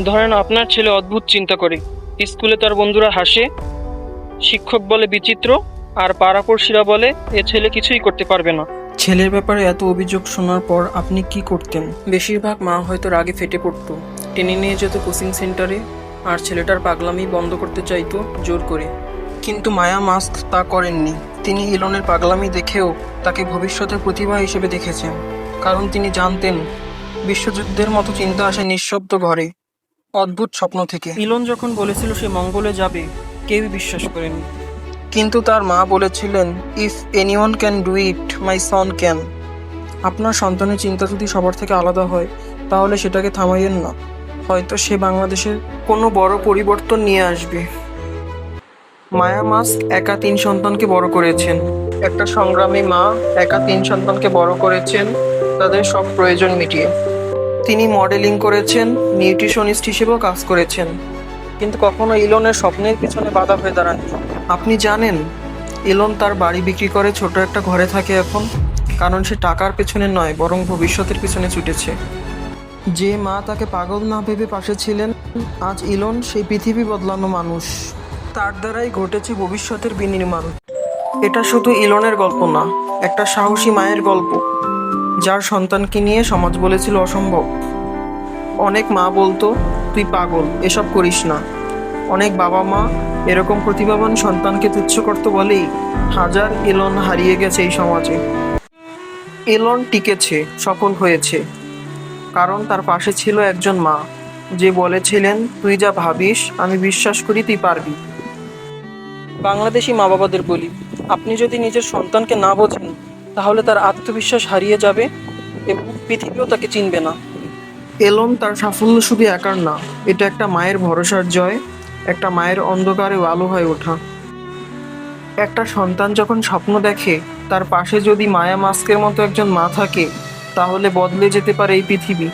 ধরেন আপনার ছেলে অদ্ভুত চিন্তা করে, স্কুলে তার বন্ধুরা হাসে, শিক্ষক বলে বিচিত্র, আর পাড়াপড়শিরা বলে এ ছেলে কিছুই করতে পারবে না। ছেলের ব্যাপারে এত অভিযোগ শোনার পর আপনি কি করতেন? বেশিরভাগ মা হয়তো রাগে ফেটে পড়তো, টেনে নিয়ে যেত কোচিং সেন্টারে, আর ছেলেটার পাগলামি বন্ধ করতে চাইতো জোর করে। কিন্তু মায়া মাস্ক তা করেননি। তিনি ইলনের পাগলামি দেখেও তাকে ভবিষ্যতের প্রতিভা হিসেবে দেখেছেন, কারণ তিনি জানতেন বিশ্বযুদ্ধের মতো চিন্তা আসে নিঃশব্দ ঘরে, অদ্ভুত স্বপ্ন থেকে। ইলন যখন বলেছিল সে মঙ্গলে যাবে, কেউই বিশ্বাস করেনি। কিন্তু তার মা বলেছিলেন, if anyone can do it, my Son can. আপনার সন্তানের চিন্তা যদি সবার থেকে আলাদা হয়, তাহলে সেটাকে থামাইয়েন না। হয়তো সে বাংলাদেশের কোনো বড় পরিবর্তন নিয়ে আসবে। মায়া মাস্ক একা 3 সন্তানকে বড় করেছেন। একটা সংগ্রামী মা একা 3 সন্তানকে বড় করেছেন, তাদের সব প্রয়োজন মিটিয়ে। তিনি মডেলিং করেছেন, নিউট্রিশনিস্ট হিসেবেও কাজ করেছেন, কিন্তু কখনো ইলনের স্বপ্নের পিছনে বাধা হয়ে দাঁড়ান। আপনি জানেন, ইলন তার বাড়ি বিক্রি করে ছোট একটা ঘরে থাকে এখন, কারণ সে টাকার পেছনে নয়, বরং ভবিষ্যতের পিছনে ছুটেছে। যে মা তাকে পাগল না ভেবে পাশে ছিলেন, আজ ইলন সেই পৃথিবী বদলানো মানুষ। তার দ্বারাই ঘটেছে ভবিষ্যতের বিনির্মাণ। এটা শুধু ইলনের গল্প না, একটা সাহসী মায়ের গল্প, যার সন্তানকে নিয়ে সমাজ বলেছিল অসম্ভব। অনেক মা বলতো, তুই পাগল, এসব করিস না। অনেক বাবা মা এরকম প্রতিভাবান সন্তানকে তুচ্ছ করতো বলেই হাজার ইলন হারিয়ে গেছে এই সমাজে। ইলন টিকেছে, সফল হয়েছে, কারণ তার পাশে ছিল একজন মা, যে বলেছিলেন, তুই যা ভাবিস আমি বিশ্বাস করি তুই পারবি। বাংলাদেশি মা বাবাদের বলি, আপনি যদি নিজের সন্তানকে না বোঝেন, তাহলে তার আত্মবিশ্বাস হারিয়ে যাবে এবং পৃথিবীও তাকে চিনবে না। এলন তার সাফল্য শুধু একার না, এটা একটা মায়ের ভরসার জয়, একটা মায়ের অন্ধকারে আলো হয়ে ওঠা। একটা সন্তান যখন স্বপ্ন দেখে তার পাশে যদি মায়া মাস্কের মতো একজন মা থাকে, তাহলে বদলে যেতে পারে এই পৃথিবী।